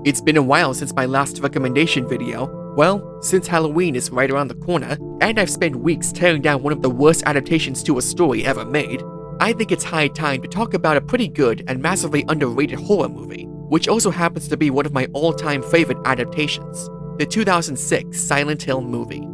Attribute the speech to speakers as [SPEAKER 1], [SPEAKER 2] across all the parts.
[SPEAKER 1] It's been a while since my last recommendation video. Well, since Halloween is right around the corner, and I've spent weeks tearing down one of the worst adaptations to a story ever made, I think it's high time to talk about a pretty good and massively underrated horror movie, which also happens to be one of my all-time favorite adaptations, the 2006 Silent Hill movie.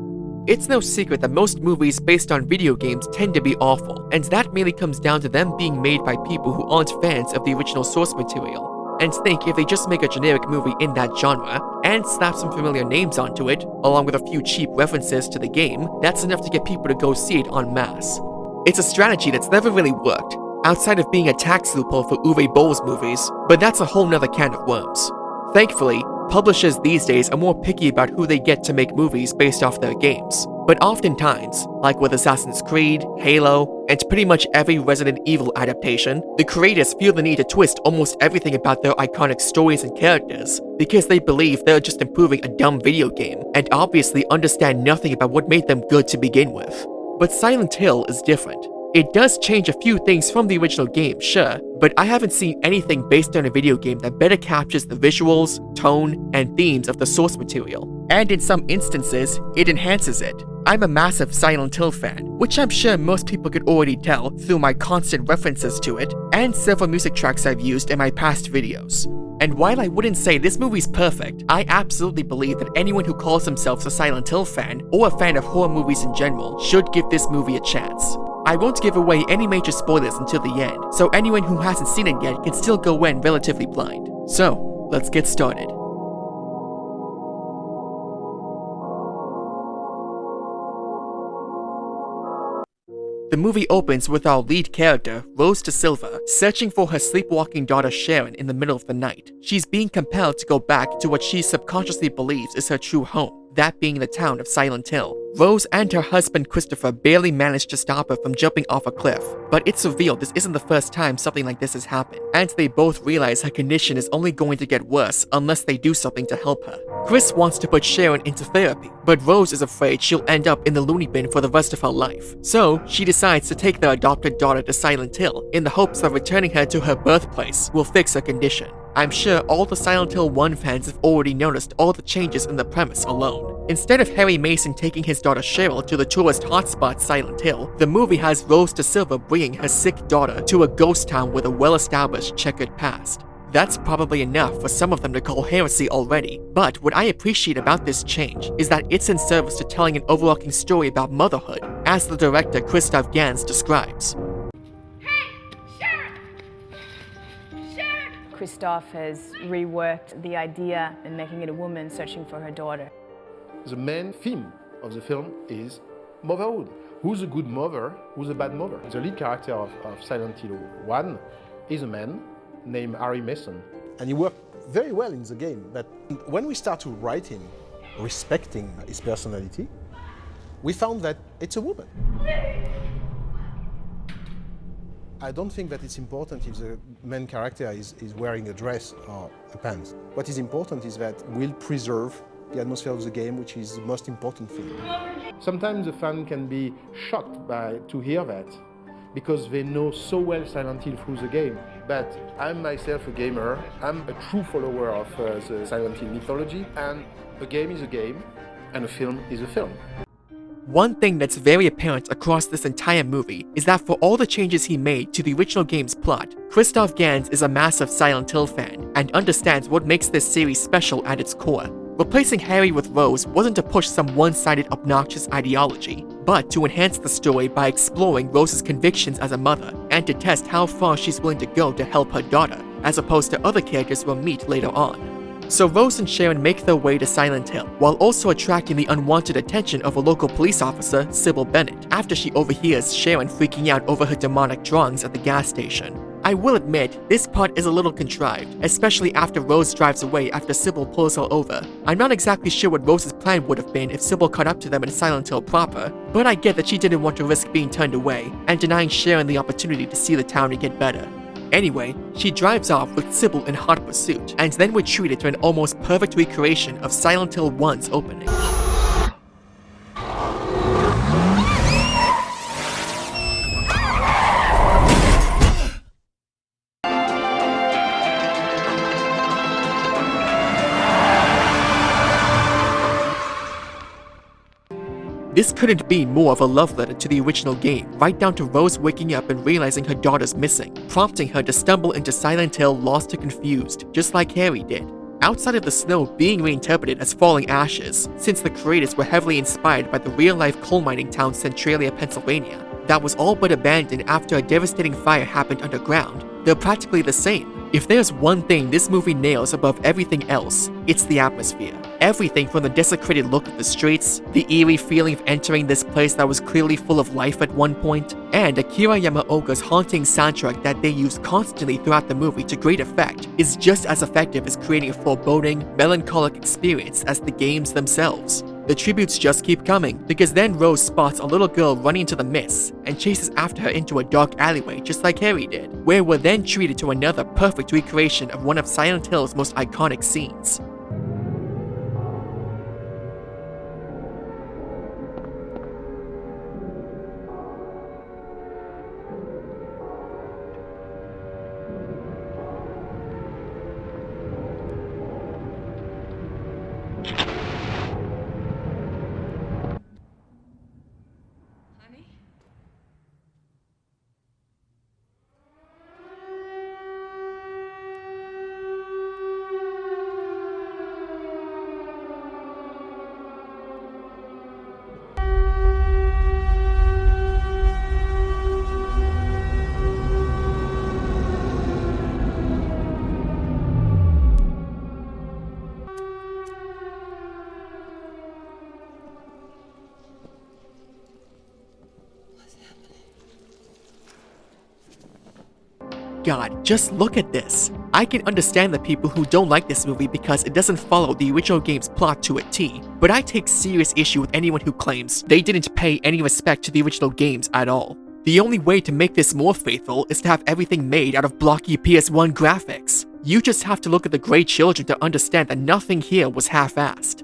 [SPEAKER 1] It's no secret that most movies based on video games tend to be awful, and that mainly comes down to them being made by people who aren't fans of the original source material, and think if they just make a generic movie in that genre, and slap some familiar names onto it, along with a few cheap references to the game, that's enough to get people to go see it en masse. It's a strategy that's never really worked, outside of being a tax loophole for Uwe Boll's movies, but that's a whole nother can of worms. Thankfully, publishers these days are more picky about who they get to make movies based off their games. But oftentimes, like with Assassin's Creed, Halo, and pretty much every Resident Evil adaptation, the creators feel the need to twist almost everything about their iconic stories and characters because they believe they're just improving a dumb video game and obviously understand nothing about what made them good to begin with. But Silent Hill is different. It does change a few things from the original game, sure, but I haven't seen anything based on a video game that better captures the visuals, tone, and themes of the source material. And in some instances, it enhances it. I'm a massive Silent Hill fan, which I'm sure most people could already tell through my constant references to it, and several music tracks I've used in my past videos. And while I wouldn't say this movie's perfect, I absolutely believe that anyone who calls themselves a Silent Hill fan, or a fan of horror movies in general, should give this movie a chance. I won't give away any major spoilers until the end, so anyone who hasn't seen it yet can still go in relatively blind. So, let's get started. The movie opens with our lead character, Rose Da Silva, searching for her sleepwalking daughter Sharon in the middle of the night. She's being compelled to go back to what she subconsciously believes is her true home, that being the town of Silent Hill. Rose and her husband Christopher barely manage to stop her from jumping off a cliff, but it's revealed this isn't the first time something like this has happened, and they both realize her condition is only going to get worse unless they do something to help her. Chris wants to put Sharon into therapy, but Rose is afraid she'll end up in the loony bin for the rest of her life. So, she decides to take their adopted daughter to Silent Hill in the hopes that returning her to her birthplace will fix her condition. I'm sure all the Silent Hill 1 fans have already noticed all the changes in the premise alone. Instead of Harry Mason taking his daughter Cheryl to the tourist hotspot Silent Hill, the movie has Rose Da Silva bringing her sick daughter to a ghost town with a well-established checkered past. That's probably enough for some of them to call heresy already, but what I appreciate about this change is that it's in service to telling an overarching story about motherhood, as the director Christoph Gans describes.
[SPEAKER 2] Christoph has reworked the idea and making it a woman searching for her daughter.
[SPEAKER 3] The main theme of the film is motherhood. Who's a good mother? Who's a bad mother? The lead character of Silent Hill 1 is a man named Harry Mason.
[SPEAKER 4] And he worked very well in the game, but when we start to write him, respecting his personality, we found that it's a woman. I don't think that it's important if the main character is wearing a dress or a pants. What is important is that we'll preserve the atmosphere of the game, which is the most important thing.
[SPEAKER 3] Sometimes the fan can be shocked to hear that, because they know so well Silent Hill through the game. But I'm myself a gamer, I'm a true follower of the Silent Hill mythology, and a game is a game, and a film is a film.
[SPEAKER 1] One thing that's very apparent across this entire movie is that for all the changes he made to the original game's plot, Christoph Gans is a massive Silent Hill fan and understands what makes this series special at its core. Replacing Harry with Rose wasn't to push some one-sided obnoxious ideology, but to enhance the story by exploring Rose's convictions as a mother and to test how far she's willing to go to help her daughter, as opposed to other characters we'll meet later on. So Rose and Sharon make their way to Silent Hill, while also attracting the unwanted attention of a local police officer, Sybil Bennett, after she overhears Sharon freaking out over her demonic drawings at the gas station. I will admit, this part is a little contrived, especially after Rose drives away after Sybil pulls her over. I'm not exactly sure what Rose's plan would have been if Sybil caught up to them in Silent Hill proper, but I get that she didn't want to risk being turned away, and denying Sharon the opportunity to see the town and get better. Anyway, she drives off with Sybil in hot pursuit, and then we're treated to an almost perfect recreation of Silent Hill 1's opening. This couldn't be more of a love letter to the original game, right down to Rose waking up and realizing her daughter's missing, prompting her to stumble into Silent Hill lost and confused, just like Harry did. Outside of the snow being reinterpreted as falling ashes, since the creators were heavily inspired by the real-life coal mining town Centralia, Pennsylvania, that was all but abandoned after a devastating fire happened underground, they're practically the same. If there's one thing this movie nails above everything else, it's the atmosphere. Everything from the desecrated look of the streets, the eerie feeling of entering this place that was clearly full of life at one point, and Akira Yamaoka's haunting soundtrack that they use constantly throughout the movie to great effect is just as effective as creating a foreboding, melancholic experience as the games themselves. The tributes just keep coming, because then Rose spots a little girl running into the mist and chases after her into a dark alleyway just like Harry did, where we're then treated to another perfect recreation of one of Silent Hill's most iconic scenes. God, just look at this. I can understand the people who don't like this movie because it doesn't follow the original game's plot to a T, but I take serious issue with anyone who claims they didn't pay any respect to the original games at all. The only way to make this more faithful is to have everything made out of blocky PS1 graphics. You just have to look at the Grey Children to understand that nothing here was half-assed.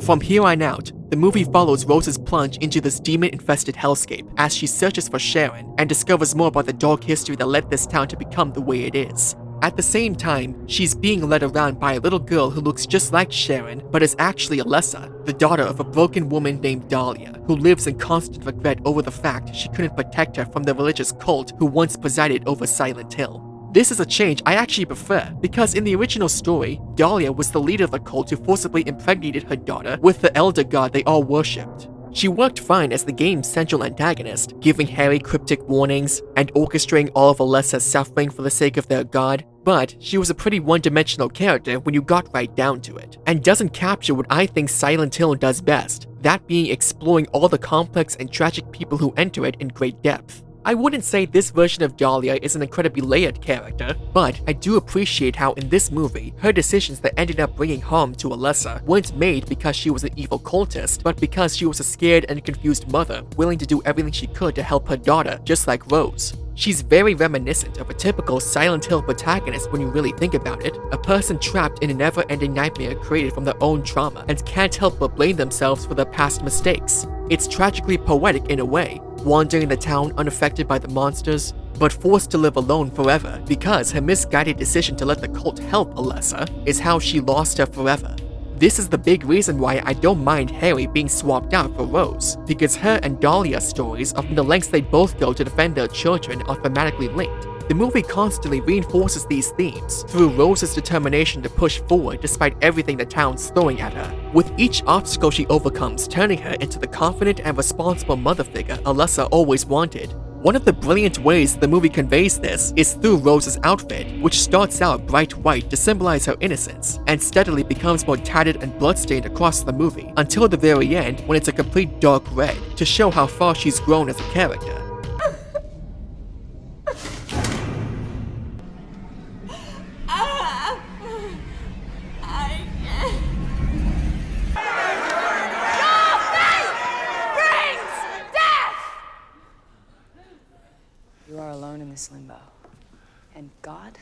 [SPEAKER 1] From here on out, the movie follows Rose's plunge into this demon-infested hellscape as she searches for Sharon and discovers more about the dark history that led this town to become the way it is. At the same time, she's being led around by a little girl who looks just like Sharon, but is actually Alessa, the daughter of a broken woman named Dahlia, who lives in constant regret over the fact she couldn't protect her from the religious cult who once presided over Silent Hill. This is a change I actually prefer, because in the original story, Dahlia was the leader of the cult who forcibly impregnated her daughter with the elder god they all worshipped. She worked fine as the game's central antagonist, giving Harry cryptic warnings and orchestrating all of Alessa's suffering for the sake of their god, but she was a pretty one-dimensional character when you got right down to it, and doesn't capture what I think Silent Hill does best, that being exploring all the complex and tragic people who enter it in great depth. I wouldn't say this version of Dahlia is an incredibly layered character, but I do appreciate how in this movie, her decisions that ended up bringing harm to Alessa weren't made because she was an evil cultist, but because she was a scared and confused mother, willing to do everything she could to help her daughter, just like Rose. She's very reminiscent of a typical Silent Hill protagonist when you really think about it, a person trapped in a never-ending nightmare created from their own trauma and can't help but blame themselves for their past mistakes. It's tragically poetic in a way, wandering the town unaffected by the monsters, but forced to live alone forever because her misguided decision to let the cult help Alessa is how she lost her forever. This is the big reason why I don't mind Harry being swapped out for Rose, because her and Dahlia's stories of the lengths they both go to defend their children are thematically linked. The movie constantly reinforces these themes through Rose's determination to push forward despite everything the town's throwing at her, with each obstacle she overcomes turning her into the confident and responsible mother figure Alessa always wanted. One of the brilliant ways the movie conveys this is through Rose's outfit, which starts out bright white to symbolize her innocence, and steadily becomes more tattered and bloodstained across the movie, until the very end when it's a complete dark red, to show how far she's grown as a character.
[SPEAKER 5] You are alone in this limbo, and God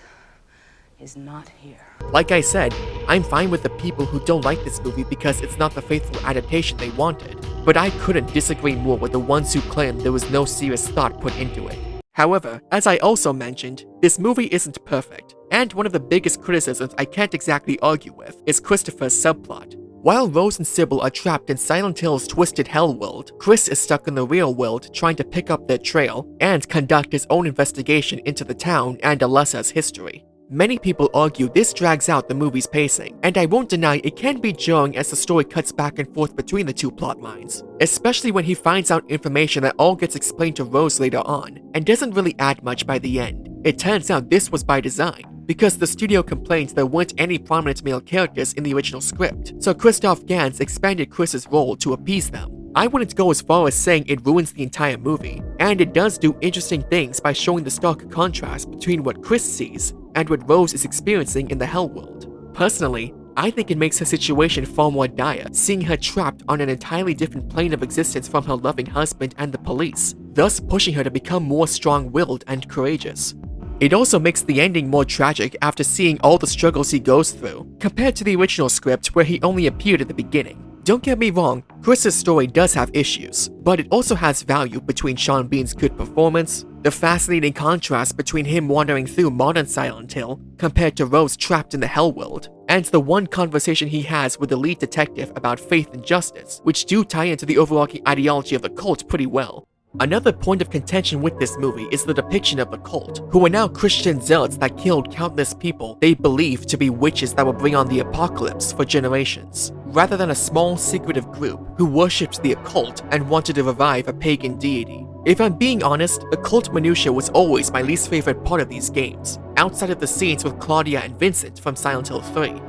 [SPEAKER 5] is not here.
[SPEAKER 1] Like I said, I'm fine with the people who don't like this movie because it's not the faithful adaptation they wanted, but I couldn't disagree more with the ones who claim there was no serious thought put into it. However, as I also mentioned, this movie isn't perfect, and one of the biggest criticisms I can't exactly argue with is Christopher's subplot. While Rose and Sybil are trapped in Silent Hill's twisted hell world, Chris is stuck in the real world trying to pick up their trail and conduct his own investigation into the town and Alessa's history. Many people argue this drags out the movie's pacing, and I won't deny it can be jarring as the story cuts back and forth between the two plot lines, especially when he finds out information that all gets explained to Rose later on, and doesn't really add much by the end. It turns out this was by design, because the studio complained there weren't any prominent male characters in the original script, so Christoph Gans expanded Chris's role to appease them. I wouldn't go as far as saying it ruins the entire movie, and it does do interesting things by showing the stark contrast between what Chris sees and what Rose is experiencing in the hell world. Personally, I think it makes her situation far more dire, seeing her trapped on an entirely different plane of existence from her loving husband and the police, thus pushing her to become more strong-willed and courageous. It also makes the ending more tragic after seeing all the struggles he goes through, compared to the original script where he only appeared at the beginning. Don't get me wrong, Chris's story does have issues, but it also has value between Sean Bean's good performance, the fascinating contrast between him wandering through modern Silent Hill compared to Rose trapped in the hell world, and the one conversation he has with the lead detective about faith and justice, which do tie into the overarching ideology of the cult pretty well. Another point of contention with this movie is the depiction of the cult, who are now Christian zealots that killed countless people they believed to be witches that will bring on the apocalypse for generations, rather than a small secretive group who worshipped the occult and wanted to revive a pagan deity. If I'm being honest, the cult minutiae was always my least favorite part of these games, outside of the scenes with Claudia and Vincent from Silent Hill 3.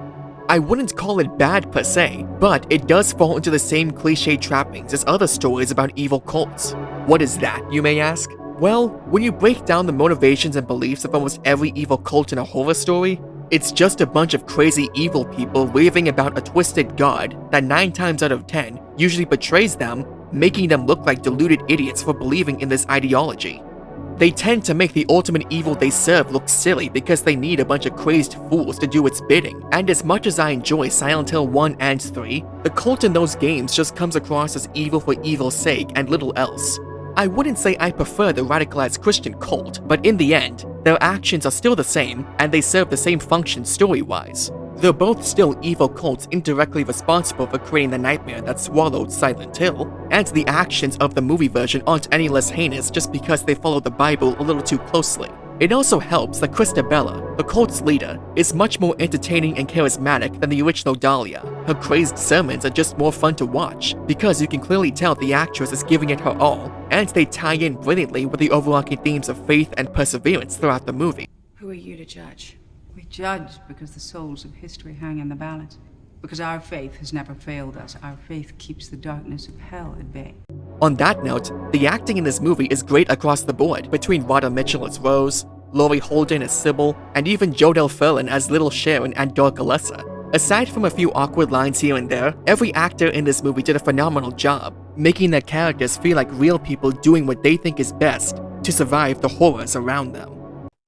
[SPEAKER 1] I wouldn't call it bad per se, but it does fall into the same cliché trappings as other stories about evil cults. What is that, you may ask? Well, when you break down the motivations and beliefs of almost every evil cult in a horror story, it's just a bunch of crazy evil people raving about a twisted god that 9 times out of 10 usually betrays them, making them look like deluded idiots for believing in this ideology. They tend to make the ultimate evil they serve look silly because they need a bunch of crazed fools to do its bidding, and as much as I enjoy Silent Hill 1 and 3, the cult in those games just comes across as evil for evil's sake and little else. I wouldn't say I prefer the radicalized Christian cult, but in the end, their actions are still the same, and they serve the same function story-wise. They're both still evil cults indirectly responsible for creating the nightmare that swallowed Silent Hill, and the actions of the movie version aren't any less heinous just because they follow the Bible a little too closely. It also helps that Christabella, the cult's leader, is much more entertaining and charismatic than the original Dahlia. Her crazed sermons are just more fun to watch, because you can clearly tell the actress is giving it her all, and they tie in brilliantly with the overarching themes of faith and perseverance throughout the movie.
[SPEAKER 5] Who are you to judge?
[SPEAKER 6] We judge because the souls of history hang in the balance. Because our faith has never failed us. Our faith keeps the darkness of hell at bay.
[SPEAKER 1] On that note, the acting in this movie is great across the board, between Rhoda Mitchell as Rose, Laurie Holden as Sybil, and even Jodelle Ferland as Little Sharon and Dark Alessa. Aside from a few awkward lines here and there, every actor in this movie did a phenomenal job, making their characters feel like real people doing what they think is best to survive the horrors around them.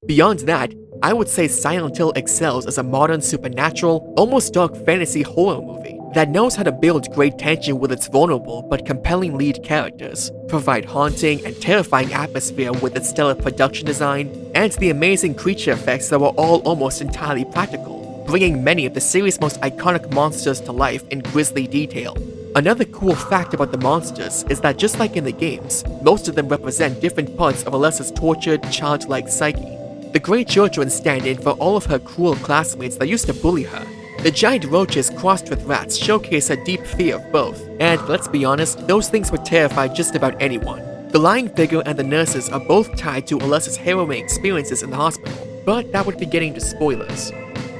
[SPEAKER 1] Beyond that, I would say Silent Hill excels as a modern supernatural, almost dark fantasy horror movie that knows how to build great tension with its vulnerable but compelling lead characters, provide haunting and terrifying atmosphere with its stellar production design, and the amazing creature effects that were all almost entirely practical, bringing many of the series' most iconic monsters to life in grisly detail. Another cool fact about the monsters is that just like in the games, most of them represent different parts of Alessa's tortured, childlike psyche. The Grey Children stand in for all of her cruel classmates that used to bully her. The giant roaches crossed with rats showcase a deep fear of both, and let's be honest, those things would terrify just about anyone. The lying figure and the nurses are both tied to Alessa's harrowing experiences in the hospital, but that would be getting to spoilers.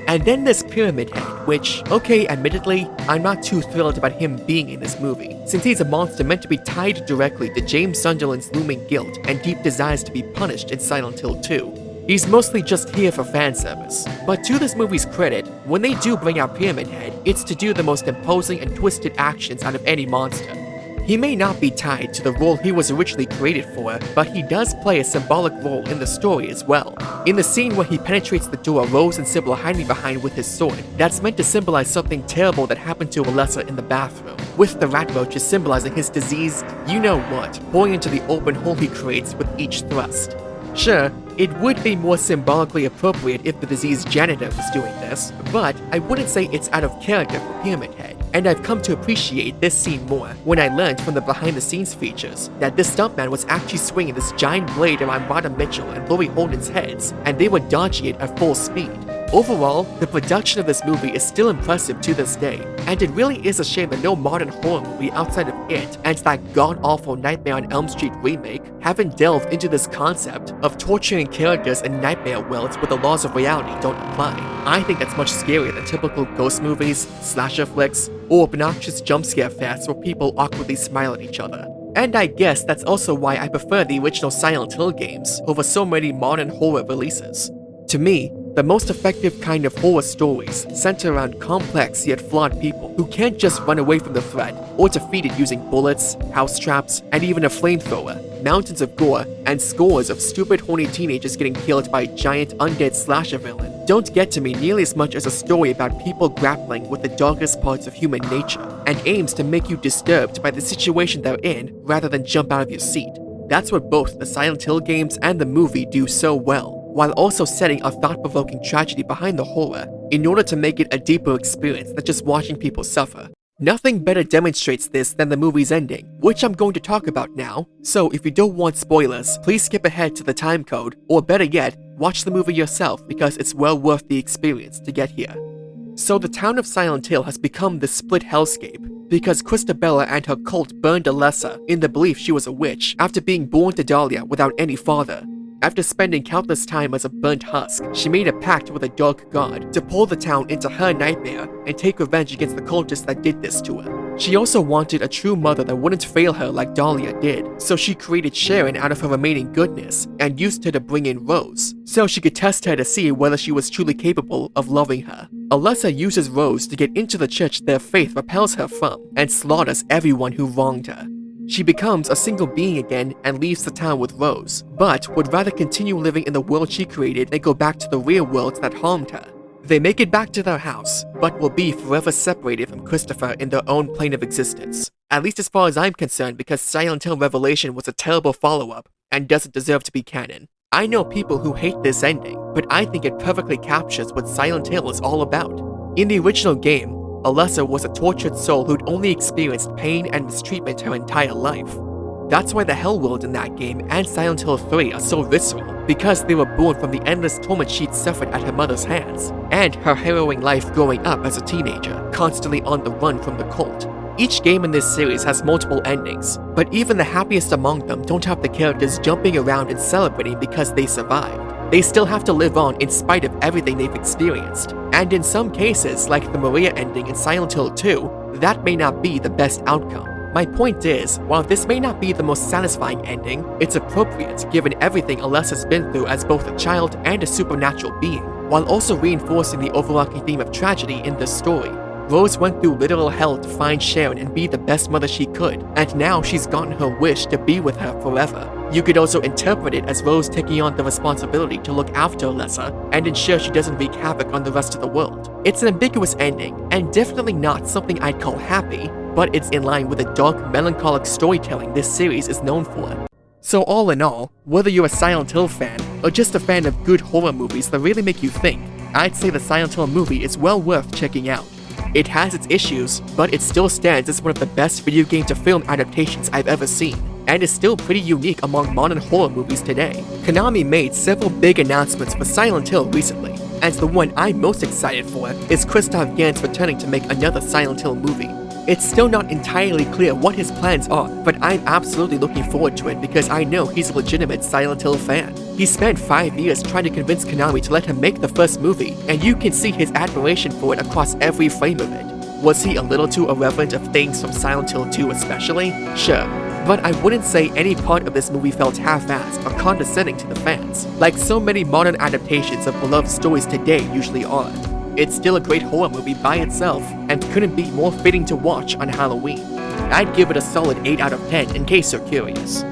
[SPEAKER 1] And then there's Pyramid Head, which, okay, admittedly, I'm not too thrilled about him being in this movie, since he's a monster meant to be tied directly to James Sunderland's looming guilt and deep desires to be punished in Silent Hill 2. He's mostly just here for fan service, but to this movie's credit, when they do bring out Pyramid Head, it's to do the most imposing and twisted actions out of any monster. He may not be tied to the role he was originally created for, but he does play a symbolic role in the story as well. In the scene where he penetrates the door Rose and Sybil are hiding behind with his sword, that's meant to symbolize something terrible that happened to Alessa in the bathroom, with the rat roaches symbolizing his disease, you know what, pouring into the open hole he creates with each thrust. Sure, it would be more symbolically appropriate if the diseased janitor was doing this, but I wouldn't say it's out of character for Pyramid Head, and I've come to appreciate this scene more when I learned from the behind-the-scenes features that this stuntman was actually swinging this giant blade around Rhoda Mitchell and Laurie Holden's heads, and they were dodging it at full speed. Overall, the production of this movie is still impressive to this day, and it really is a shame that no modern horror movie outside of it and that god-awful Nightmare on Elm Street remake haven't delved into this concept of torturing characters in nightmare worlds where the laws of reality don't apply. I think that's much scarier than typical ghost movies, slasher flicks, or obnoxious jump scare fests where people awkwardly smile at each other. And I guess that's also why I prefer the original Silent Hill games over so many modern horror releases. To me, the most effective kind of horror stories center around complex yet flawed people who can't just run away from the threat or defeat it using bullets, house traps, and even a flamethrower, mountains of gore, and scores of stupid horny teenagers getting killed by a giant undead slasher villain don't get to me nearly as much as a story about people grappling with the darkest parts of human nature and aims to make you disturbed by the situation they're in rather than jump out of your seat. That's what both the Silent Hill games and the movie do so well, while also setting a thought-provoking tragedy behind the horror in order to make it a deeper experience than just watching people suffer. Nothing better demonstrates this than the movie's ending, which I'm going to talk about now, so if you don't want spoilers, please skip ahead to the time code, or better yet, watch the movie yourself because it's well worth the experience to get here. So the town of Silent Hill has become this split hellscape because Christabella and her cult burned Alessa in the belief she was a witch after being born to Dahlia without any father. After spending countless time as a burnt husk, she made a pact with a dark god to pull the town into her nightmare and take revenge against the cultists that did this to her. She also wanted a true mother that wouldn't fail her like Dahlia did, so she created Sharon out of her remaining goodness and used her to bring in Rose, so she could test her to see whether she was truly capable of loving her. Alessa uses Rose to get into the church their faith repels her from and slaughters everyone who wronged her. She becomes a single being again and leaves the town with Rose, but would rather continue living in the world she created than go back to the real world that harmed her. They make it back to their house, but will be forever separated from Christopher in their own plane of existence. At least as far as I'm concerned, because Silent Hill Revelation was a terrible follow-up and doesn't deserve to be canon. I know people who hate this ending, but I think it perfectly captures what Silent Hill is all about. In the original game, Alessa was a tortured soul who'd only experienced pain and mistreatment her entire life. That's why the Hell World in that game and Silent Hill 3 are so visceral, because they were born from the endless torment she'd suffered at her mother's hands, and her harrowing life growing up as a teenager, constantly on the run from the cult. Each game in this series has multiple endings, but even the happiest among them don't have the characters jumping around and celebrating because they survived. They still have to live on in spite of everything they've experienced. And in some cases, like the Maria ending in Silent Hill 2, that may not be the best outcome. My point is, while this may not be the most satisfying ending, it's appropriate given everything Alessa's been through as both a child and a supernatural being, while also reinforcing the overarching theme of tragedy in this story. Rose went through literal hell to find Sharon and be the best mother she could, and now she's gotten her wish to be with her forever. You could also interpret it as Rose taking on the responsibility to look after Alessa and ensure she doesn't wreak havoc on the rest of the world. It's an ambiguous ending, and definitely not something I'd call happy, but it's in line with the dark, melancholic storytelling this series is known for. So all in all, whether you're a Silent Hill fan or just a fan of good horror movies that really make you think, I'd say the Silent Hill movie is well worth checking out. It has its issues, but it still stands as one of the best video game to film adaptations I've ever seen, and is still pretty unique among modern horror movies today. Konami made several big announcements for Silent Hill recently, and the one I'm most excited for is Christoph Gans returning to make another Silent Hill movie. It's still not entirely clear what his plans are, but I'm absolutely looking forward to it because I know he's a legitimate Silent Hill fan. He spent 5 years trying to convince Konami to let him make the first movie, and you can see his admiration for it across every frame of it. Was he a little too irreverent of things from Silent Hill 2 especially? Sure, but I wouldn't say any part of this movie felt half-assed or condescending to the fans, like so many modern adaptations of beloved stories today usually are. It's still a great horror movie by itself, and couldn't be more fitting to watch on Halloween. I'd give it a solid 8 out of 10 in case you're curious.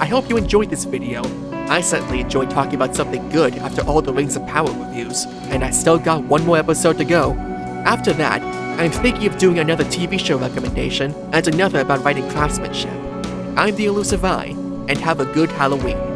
[SPEAKER 1] I hope you enjoyed this video. I certainly enjoyed talking about something good after all the Rings of Power reviews, and I still got one more episode to go. After that, I'm thinking of doing another TV show recommendation and another about writing craftsmanship. I'm the Elusive Eye, and have a good Halloween.